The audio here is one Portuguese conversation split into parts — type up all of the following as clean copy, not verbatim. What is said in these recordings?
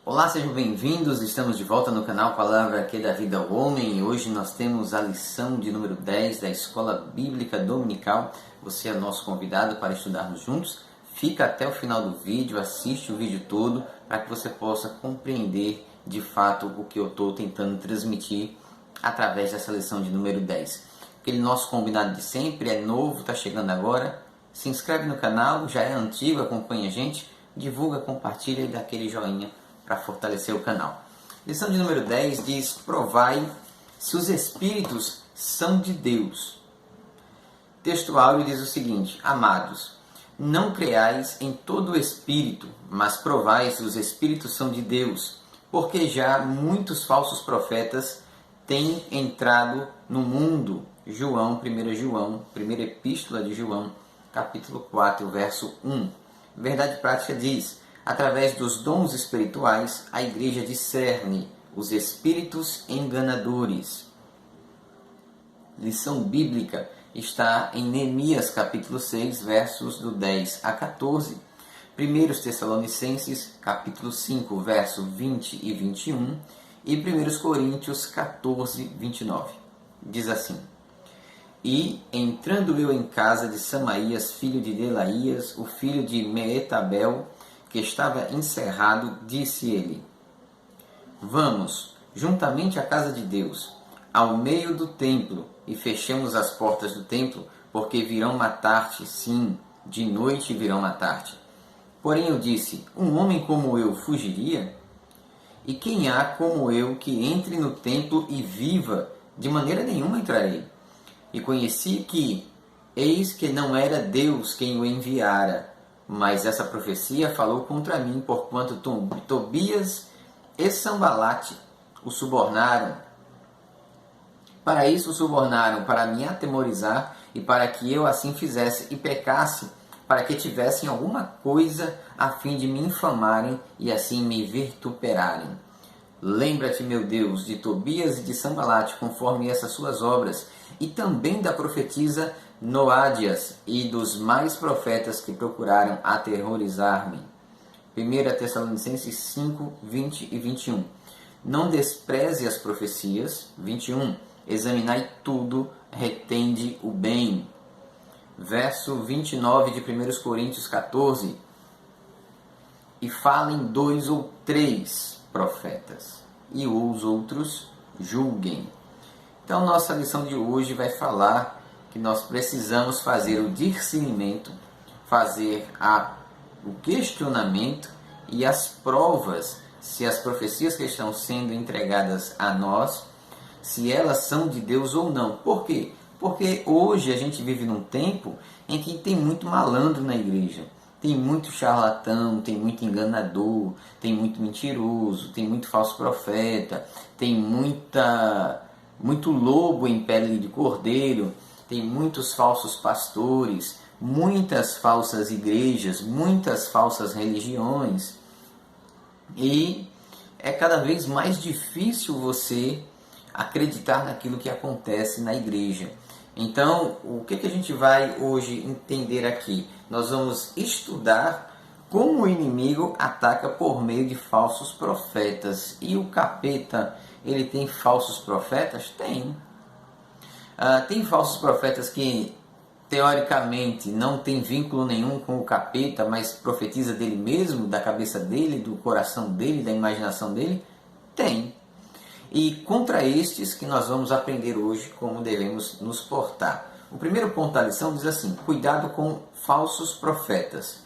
Olá, sejam bem-vindos. Estamos de volta no canal Palavra que dá vida ao homem e hoje nós temos a lição de número 10 da Escola Bíblica Dominical. Você é nosso convidado para estudarmos juntos. Fica até o final do vídeo, assiste o vídeo todo para que você possa compreender de fato o que eu estou tentando transmitir através dessa lição de número 10. Aquele nosso convidado de sempre é novo, está chegando agora. Se inscreve no canal, já é antigo, acompanha a gente, divulga, compartilha e dá aquele joinha para fortalecer o canal. Lição de número 10 diz: provai se os espíritos são de Deus. Texto áureo diz o seguinte: amados, não creais em todo o espírito, mas provai se os espíritos são de Deus, porque já muitos falsos profetas têm entrado no mundo. João, 1 João, primeira epístola de João, capítulo 4, verso 1. Verdade prática diz: através dos dons espirituais, a igreja discerne os espíritos enganadores. Lição bíblica está em Neemias capítulo 6, versos do 10 a 14. 1 Tessalonicenses capítulo 5, verso 20 e 21. E 1 Coríntios 14, 29. Diz assim: e, entrando eu em casa de Samaías, filho de Delaías, o filho de Meetabel, que estava encerrado, disse ele: vamos, juntamente à casa de Deus, ao meio do templo, e fechemos as portas do templo, porque virão matar-te, sim, de noite virão matar-te. Porém eu disse: um homem como eu fugiria? E quem há como eu que entre no templo e viva? De maneira nenhuma entrarei. E conheci que, eis que não era Deus quem o enviara, mas essa profecia falou contra mim, porquanto Tobias e Sambalate o subornaram. Para isso o subornaram, para me atemorizar, e para que eu assim fizesse e pecasse, para que tivessem alguma coisa a fim de me infamarem e assim me vituperarem. Lembra-te, meu Deus, de Tobias e de Sambalate, conforme essas suas obras, e também da profetisa Noádias e dos mais profetas que procuraram aterrorizar-me. 1 Tessalonicenses 5, 20 e 21. Não despreze as profecias. 21. Examinai tudo, retende o bem. Verso 29 de 1 Coríntios 14. E falem 2 ou 3 profetas, e os outros julguem. Então, nossa lição de hoje vai falar que nós precisamos fazer o discernimento, fazer o questionamento e as provas se as profecias que estão sendo entregadas a nós, se elas são de Deus ou não. Por quê? Porque hoje a gente vive num tempo em que tem muito malandro na igreja. Tem muito charlatão, tem muito enganador, tem muito mentiroso, tem muito falso profeta, tem muito lobo em pele de cordeiro, tem muitos falsos pastores, muitas falsas igrejas, muitas falsas religiões. E é cada vez mais difícil você acreditar naquilo que acontece na igreja. Então, o que a gente vai hoje entender aqui? Nós vamos estudar como o inimigo ataca por meio de falsos profetas. E o capeta, ele tem falsos profetas? Tem. Tem falsos profetas que, teoricamente, não tem vínculo nenhum com o capeta, mas profetiza dele mesmo, da cabeça dele, do coração dele, da imaginação dele? Tem. E contra estes que nós vamos aprender hoje como devemos nos portar. O primeiro ponto da lição diz assim: cuidado com falsos profetas.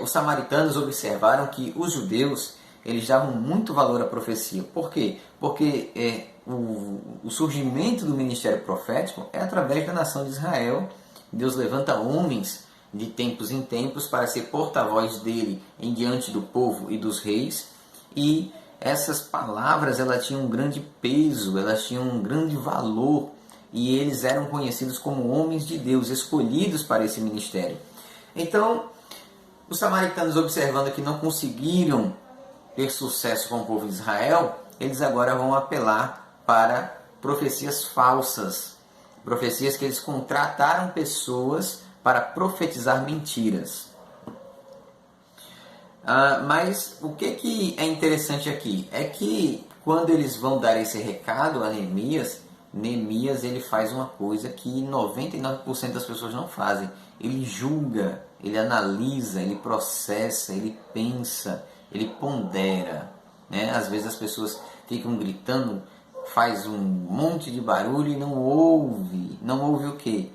Os samaritanos observaram que os judeus eles davam muito valor à profecia. Por quê? Porque o surgimento do ministério profético é através da nação de Israel. Deus levanta homens de tempos em tempos para ser porta-voz dele em diante do povo e dos reis. E essas palavras elas tinham um grande peso, elas tinham um grande valor e eles eram conhecidos como homens de Deus, escolhidos para esse ministério. Então, os samaritanos, observando que não conseguiram ter sucesso com o povo de Israel, eles agora vão apelar para profecias falsas, profecias que eles contrataram pessoas para profetizar mentiras. Mas o que é interessante aqui? É que quando eles vão dar esse recado a Neemias, Neemias ele faz uma coisa que 99% das pessoas não fazem. Ele julga, ele analisa, ele processa, ele pensa, ele pondera. Né? Às vezes as pessoas ficam gritando, faz um monte de barulho e não ouve. Não ouve o quê?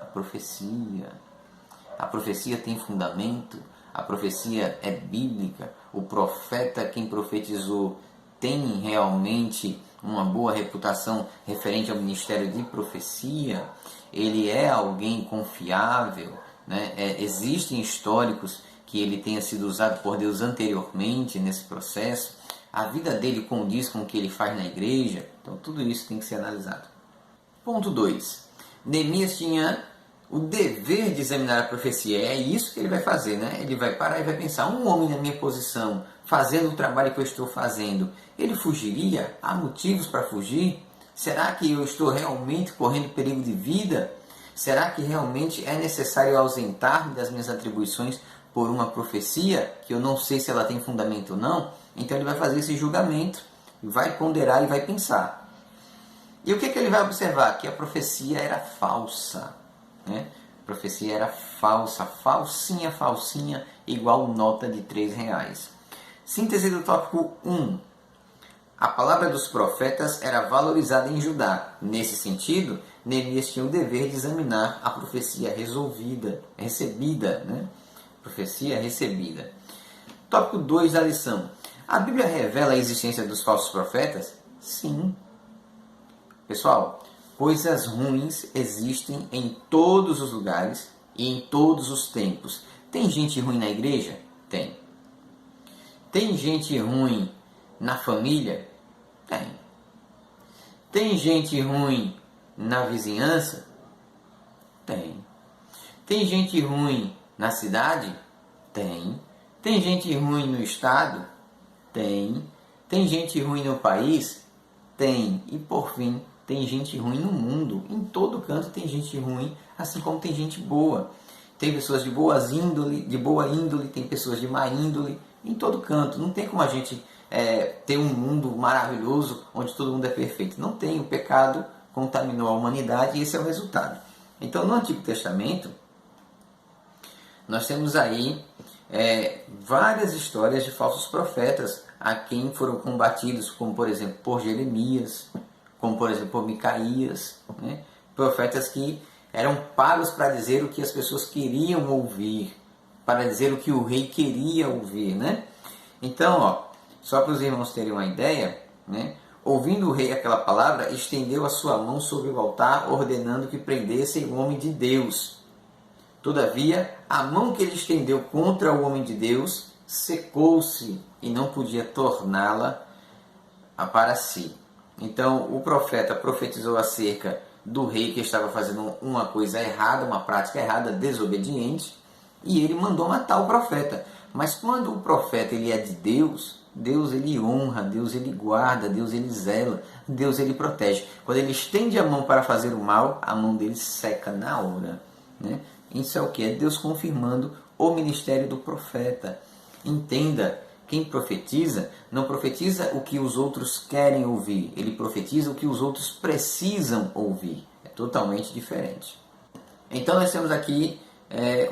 A profecia. A profecia tem fundamento, a profecia é bíblica, o profeta, quem profetizou, tem realmente uma boa reputação referente ao ministério de profecia, ele é alguém confiável, né? Existem históricos que ele tenha sido usado por Deus anteriormente nesse processo, a vida dele condiz com o que ele faz na igreja, então tudo isso tem que ser analisado. Ponto 2. Neemias tinha o dever de examinar a profecia. É isso que ele vai fazer, né? Ele vai parar e vai pensar, um homem na minha posição, fazendo o trabalho que eu estou fazendo, ele fugiria? Há motivos para fugir? Será que eu estou realmente correndo perigo de vida? Será que realmente é necessário ausentar-me das minhas atribuições por uma profecia, que eu não sei se ela tem fundamento ou não? Então ele vai fazer esse julgamento, vai ponderar e vai pensar. E o que ele vai observar? Que a profecia era falsa. Né? A profecia era falsa, falsinha, igual nota de R$3. Síntese do tópico 1. A palavra dos profetas era valorizada em Judá. Nesse sentido, Neemias tinha o dever de examinar a profecia recebida. Né? Profecia recebida. Tópico 2 da lição. A Bíblia revela a existência dos falsos profetas? Sim. Pessoal, coisas ruins existem em todos os lugares e em todos os tempos. Tem gente ruim na igreja? Tem. Tem gente ruim na família? Tem. Tem gente ruim na vizinhança? Tem. Tem gente ruim na cidade? Tem. Tem gente ruim no estado? Tem. Tem gente ruim no país? Tem. E por fim, tem gente ruim no mundo. Em todo canto tem gente ruim, assim como tem gente boa. Tem pessoas de boa índole, tem pessoas de má índole, em todo canto. Não tem como a gente ter um mundo maravilhoso onde todo mundo é perfeito. Não tem. O pecado contaminou a humanidade e esse é o resultado. Então, no Antigo Testamento, nós temos aí várias histórias de falsos profetas a quem foram combatidos, como por exemplo por Jeremias, como por exemplo por Micaías, né? Profetas que eram pagos para dizer o que as pessoas queriam ouvir, para dizer o que o rei queria ouvir, né? Então, só para os irmãos terem uma ideia, né? Ouvindo o rei aquela palavra, estendeu a sua mão sobre o altar, ordenando que prendessem o homem de Deus. Todavia, a mão que ele estendeu contra o homem de Deus secou-se e não podia torná-la para si. Então, o profeta profetizou acerca do rei que estava fazendo uma coisa errada, uma prática errada, desobediente, e ele mandou matar o profeta. Mas quando o profeta ele é de Deus, Deus ele honra, Deus ele guarda, Deus ele zela, Deus ele protege. Quando ele estende a mão para fazer o mal, a mão dele seca na hora, né? Isso é o que? É Deus confirmando o ministério do profeta. Entenda, quem profetiza, não profetiza o que os outros querem ouvir. Ele profetiza o que os outros precisam ouvir. É totalmente diferente. Então nós temos aqui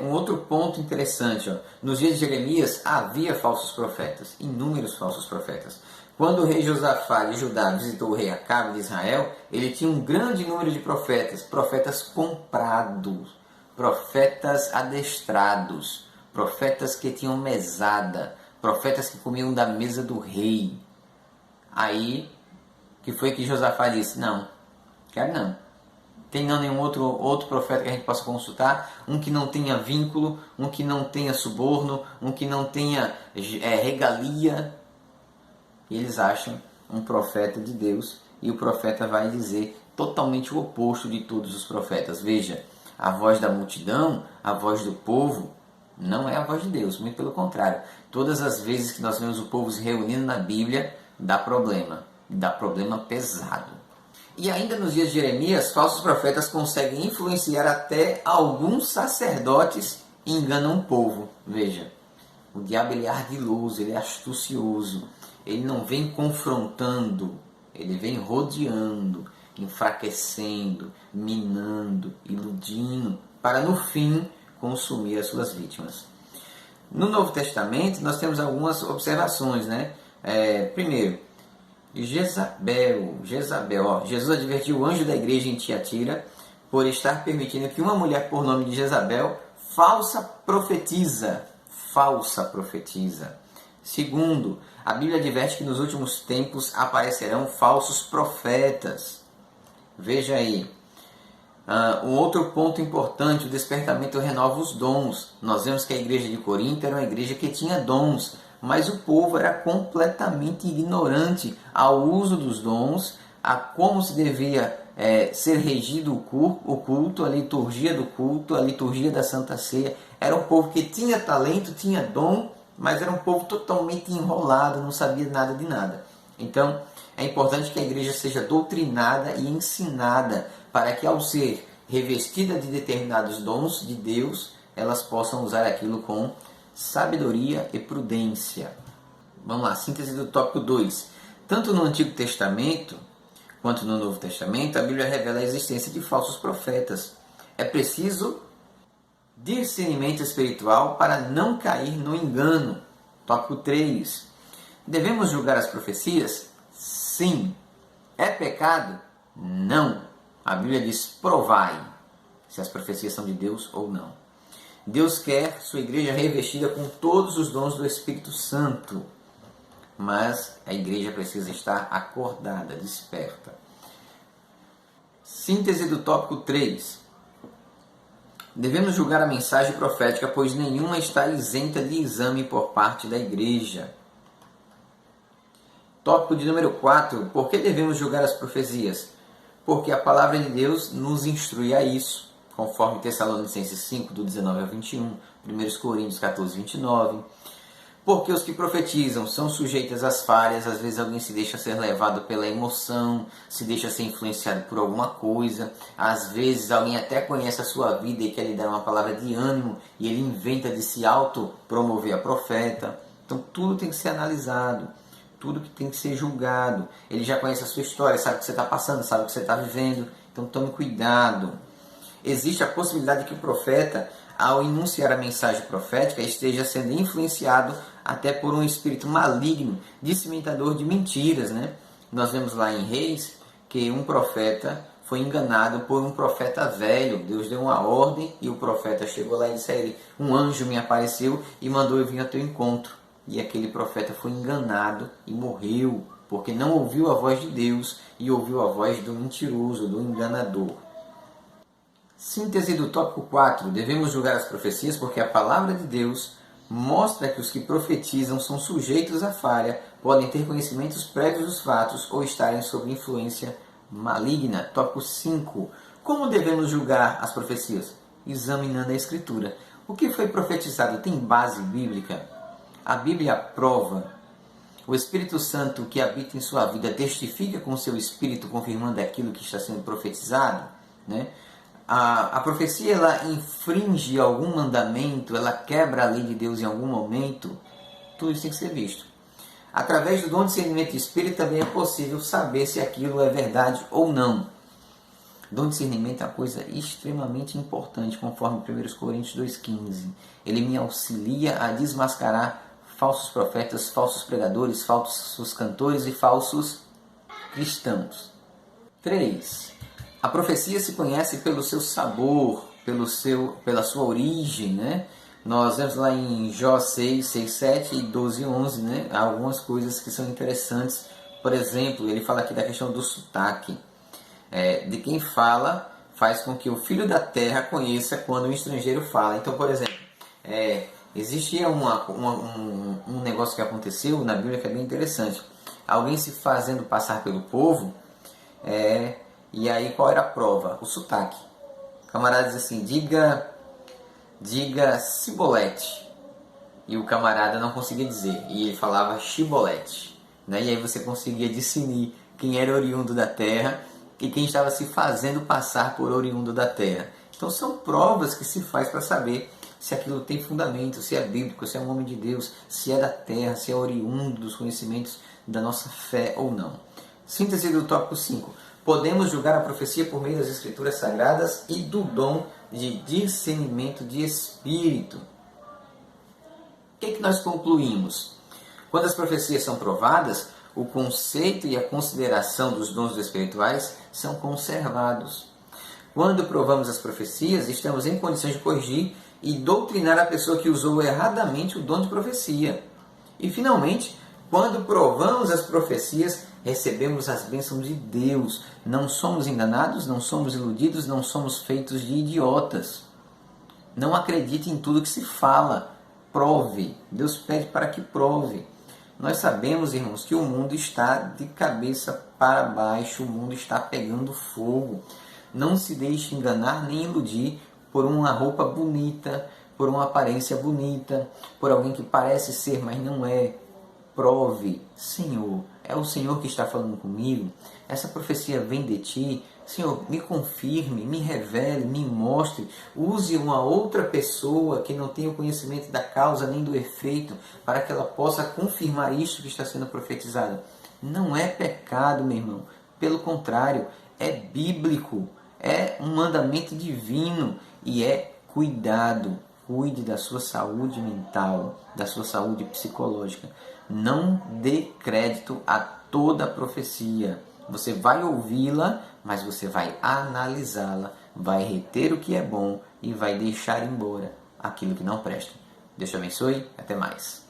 um outro ponto interessante. Nos dias de Jeremias havia falsos profetas, inúmeros falsos profetas. Quando o rei Josafá de Judá visitou o rei Acabe de Israel, ele tinha um grande número de profetas, profetas comprados, profetas adestrados, profetas que tinham mesada, profetas que comiam da mesa do rei. Aí, que foi que Josafá disse? Não, quero não. Tem não nenhum outro profeta que a gente possa consultar? Um que não tenha vínculo, um que não tenha suborno, um que não tenha regalia. E eles acham um profeta de Deus e o profeta vai dizer totalmente o oposto de todos os profetas. Veja, a voz da multidão, a voz do povo, não é a voz de Deus, muito pelo contrário. Todas as vezes que nós vemos o povo se reunindo na Bíblia, dá problema pesado. E ainda nos dias de Jeremias, falsos profetas conseguem influenciar até alguns sacerdotes e enganam o povo. Veja, O diabo ele é ardiloso, ele é astucioso. Ele não vem confrontando, ele vem rodeando, enfraquecendo, minando, iludindo, para no fim consumir as suas vítimas. No Novo Testamento nós temos algumas observações, né? Primeiro, Jezabel, Jesus advertiu o anjo da igreja em Tiatira por estar permitindo que uma mulher por nome de Jezabel, falsa profetiza. Segundo, a Bíblia adverte que nos últimos tempos aparecerão falsos profetas. Veja aí. Um outro ponto importante, o despertamento renova os dons. Nós vemos que a igreja de Corinto era uma igreja que tinha dons, mas o povo era completamente ignorante ao uso dos dons, a como se devia ser regido o culto, a liturgia do culto, a liturgia da Santa Ceia. Era um povo que tinha talento, tinha dom, mas era um povo totalmente enrolado, não sabia nada de nada. Então, é importante que a igreja seja doutrinada e ensinada para que, ao ser revestida de determinados dons de Deus, elas possam usar aquilo com sabedoria e prudência. Vamos lá, síntese do tópico 2. Tanto no Antigo Testamento quanto no Novo Testamento, a Bíblia revela a existência de falsos profetas. É preciso discernimento espiritual para não cair no engano. Tópico 3. Devemos julgar as profecias? Sim. É pecado? Não. A Bíblia diz: provai se as profecias são de Deus ou não. Deus quer sua igreja revestida com todos os dons do Espírito Santo. Mas a igreja precisa estar acordada, desperta. Síntese do tópico 3. Devemos julgar a mensagem profética, pois nenhuma está isenta de exame por parte da igreja. Tópico de número 4. Por que devemos julgar as profecias? Porque a palavra de Deus nos instrui a isso, conforme Tessalonicenses 5, do 19 ao 21, 1 Coríntios 14, 29. Porque os que profetizam são sujeitos às falhas, às vezes alguém se deixa ser levado pela emoção, se deixa ser influenciado por alguma coisa, às vezes alguém até conhece a sua vida e quer lhe dar uma palavra de ânimo e ele inventa de se auto-promover a profeta. Então tudo tem que ser analisado, tudo que tem que ser julgado. Ele já conhece a sua história, sabe o que você está passando, sabe o que você está vivendo, então tome cuidado. Existe a possibilidade de que o profeta, ao enunciar a mensagem profética, esteja sendo influenciado até por um espírito maligno, disseminador de mentiras, né? Nós vemos lá em Reis que um profeta foi enganado por um profeta velho. Deus deu uma ordem e o profeta chegou lá e disse a ele: um anjo me apareceu e mandou eu vir ao teu encontro. E aquele profeta foi enganado e morreu, porque não ouviu a voz de Deus e ouviu a voz do mentiroso, do enganador. Síntese do tópico 4. Devemos julgar as profecias porque a palavra de Deus mostra que os que profetizam são sujeitos à falha, podem ter conhecimentos prévios dos fatos ou estarem sob influência maligna. Tópico 5. Como devemos julgar as profecias? Examinando a Escritura. O que foi profetizado tem base bíblica? A Bíblia aprova. O Espírito Santo que habita em sua vida testifica com o seu Espírito, confirmando aquilo que está sendo profetizado, né? A profecia, ela infringe algum mandamento, ela quebra a lei de Deus em algum momento. Tudo isso tem que ser visto. Através do dom de discernimento de espírito também é possível saber se aquilo é verdade ou não. Dom de discernimento é uma coisa extremamente importante, conforme 1 Coríntios 2,15. Ele me auxilia a desmascarar falsos profetas, falsos pregadores, falsos cantores e falsos cristãos. 3. A profecia se conhece pelo seu sabor, pela sua origem, né? Nós vemos lá em Jó 6, 6, 7 e 12, 11, né? Há algumas coisas que são interessantes. Por exemplo, ele fala aqui da questão do sotaque. De quem fala faz com que o filho da terra conheça quando um estrangeiro fala. Então, por exemplo, existia um negócio que aconteceu na Bíblia que é bem interessante. Alguém se fazendo passar pelo povo, e aí qual era a prova? O sotaque. O camarada diz assim: diga cibolete. E o camarada não conseguia dizer, e ele falava chibolete, né? E aí você conseguia discernir quem era oriundo da terra e quem estava se fazendo passar por oriundo da terra. Então são provas que se faz para saber se aquilo tem fundamento, se é bíblico, se é um homem de Deus, se é da terra, se é oriundo dos conhecimentos da nossa fé ou não. Síntese do tópico 5. Podemos julgar a profecia por meio das escrituras sagradas e do dom de discernimento de espírito. O que nós concluímos? Quando as profecias são provadas, o conceito e a consideração dos dons espirituais são conservados. Quando provamos as profecias, estamos em condições de corrigir e doutrinar a pessoa que usou erradamente o dom de profecia. E, finalmente, quando provamos as profecias, recebemos as bênçãos de Deus. Não somos enganados, não somos iludidos, não somos feitos de idiotas. Não acredite em tudo que se fala. Prove. Deus pede para que prove. Nós sabemos, irmãos, que o mundo está de cabeça para baixo, o mundo está pegando fogo. Não se deixe enganar nem iludir por uma roupa bonita, por uma aparência bonita, por alguém que parece ser, mas não é. Prove, Senhor, é o Senhor que está falando comigo? Essa profecia vem de Ti? Senhor, me confirme, me revele, me mostre. Use uma outra pessoa que não tenha o conhecimento da causa nem do efeito, para que ela possa confirmar isso que está sendo profetizado. Não é pecado, meu irmão. Pelo contrário, é bíblico, é um mandamento divino e é cuidado. Cuide da sua saúde mental, da sua saúde psicológica. Não dê crédito a toda a profecia. Você vai ouvi-la, mas você vai analisá-la, vai reter o que é bom e vai deixar embora aquilo que não presta. Deus te abençoe, até mais.